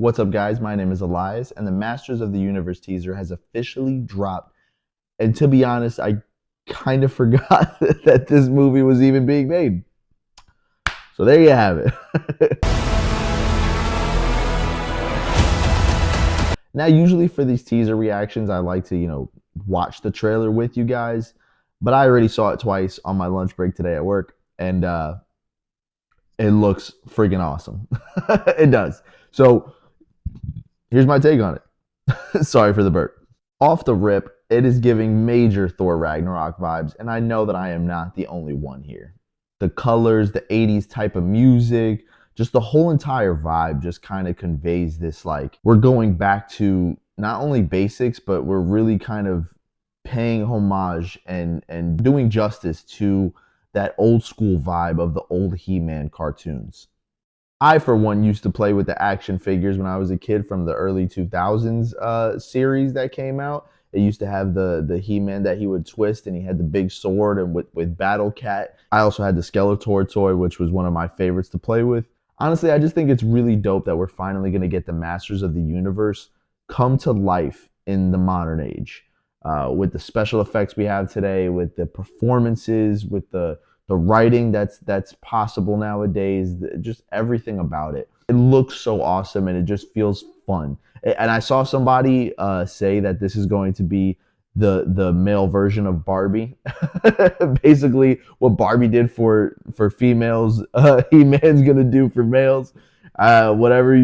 What's up, guys? My name is Elias, and the Masters of the Universe teaser has officially dropped. And to be honest, I kind of forgot that this movie was even being made. So there you have it. Now, usually for these teaser reactions, I like to, watch the trailer with you guys. But I already saw it twice on my lunch break today at work, and it looks freaking awesome. It does. So here's my take on it. Sorry for the burp. Off the rip, it is giving major Thor Ragnarok vibes, and I know that I am not the only one here. The colors, the 80s type of music, just the whole entire vibe just kind of conveys this, like, we're going back to not only basics, but we're really kind of paying homage and doing justice to that old school vibe of the old He-Man cartoons. I, for one, used to play with the action figures when I was a kid from the early 2000s series that came out. It used to have the He-Man that he would twist, and he had the big sword and with Battle Cat. I also had the Skeletor toy, which was one of my favorites to play with. Honestly, I just think it's really dope that we're finally going to get the Masters of the Universe come to life in the modern age. With the special effects we have today, with the performances, with the writing that's possible nowadays, just everything about it. It looks so awesome, and it just feels fun. And I saw somebody say that this is going to be the male version of Barbie. Basically, what Barbie did for females, He-Man's gonna do for males. Whatever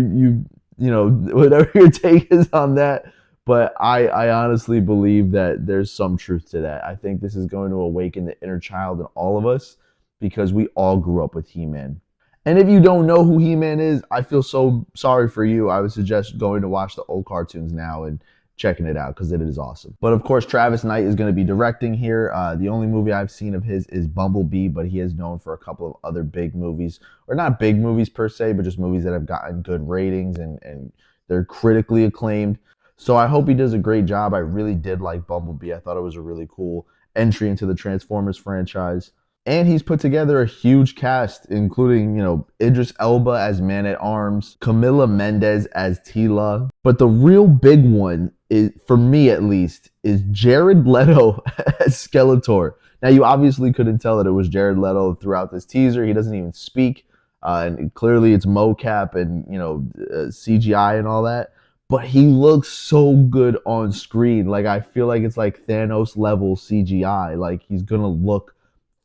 whatever your take is on that. But I honestly believe that there's some truth to that. I think this is going to awaken the inner child in all of us, because we all grew up with He-Man. And if you don't know who He-Man is, I feel so sorry for you. I would suggest going to watch the old cartoons now and checking it out, because it is awesome. But of course, Travis Knight is going to be directing here. The only movie I've seen of his is Bumblebee, but he is known for a couple of other big movies, or not big movies per se, but just movies that have gotten good ratings and they're critically acclaimed. So I hope he does a great job. I really did like Bumblebee. I thought it was a really cool entry into the Transformers franchise. And he's put together a huge cast, including, Idris Elba as Man-at-Arms, Camila Mendes as Tila. But the real big one, is, for me at least, is Jared Leto as Skeletor. Now, you obviously couldn't tell that it was Jared Leto throughout this teaser. He doesn't even speak. And clearly it's mocap and, CGI and all that. But he looks so good on screen. Like, I feel like it's like Thanos level CGI. Like, he's going to look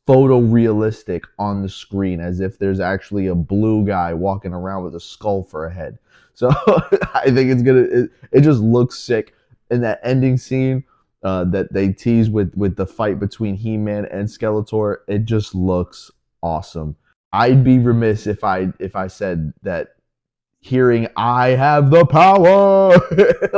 photorealistic on the screen, as if there's actually a blue guy walking around with a skull for a head. So I think it just looks sick. In that ending scene that they tease with the fight between He-Man and Skeletor, it just looks awesome. I'd be remiss if I said that hearing "I have the power"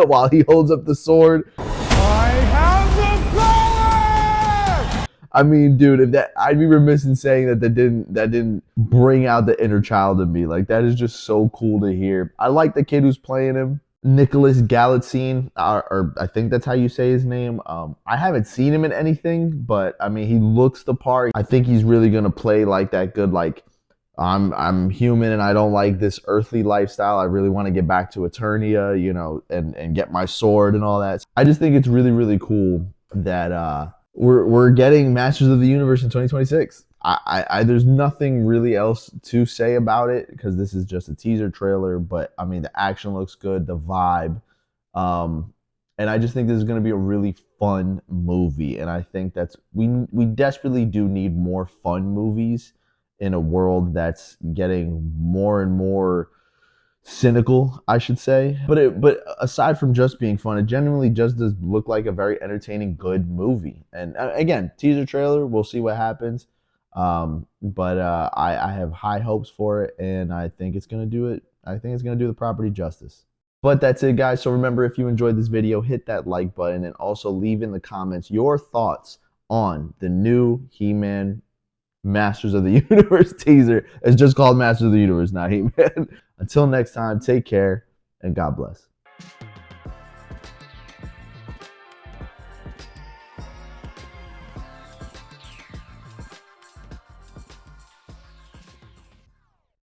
while he holds up the sword. I have the power! I mean, dude, I'd be remiss in saying that didn't bring out the inner child in me. Like, that is just so cool to hear. I like the kid who's playing him, Nicholas Galitzine, or I think that's how you say his name. I haven't seen him in anything, but I mean, he looks the part. I think he's really gonna play like that good, like, I'm human and I don't like this earthly lifestyle. I really want to get back to Eternia, and get my sword and all that. I just think it's really, really cool that we're getting Masters of the Universe in 2026. There's nothing really else to say about it, because this is just a teaser trailer. But I mean, the action looks good, the vibe, and I just think this is going to be a really fun movie. And I think we desperately do need more fun movies in a world that's getting more and more cynical, I should say. But aside from just being fun, it genuinely just does look like a very entertaining, good movie. And again, teaser trailer, we'll see what happens. But I have high hopes for it, and I think it's gonna do it. I think it's gonna do the property justice. But that's it, guys. So remember, if you enjoyed this video, hit that like button, and also leave in the comments your thoughts on the new He-Man Masters of the Universe teaser. It's just called Masters of the Universe, not He-Man. Until next time, take care and God bless.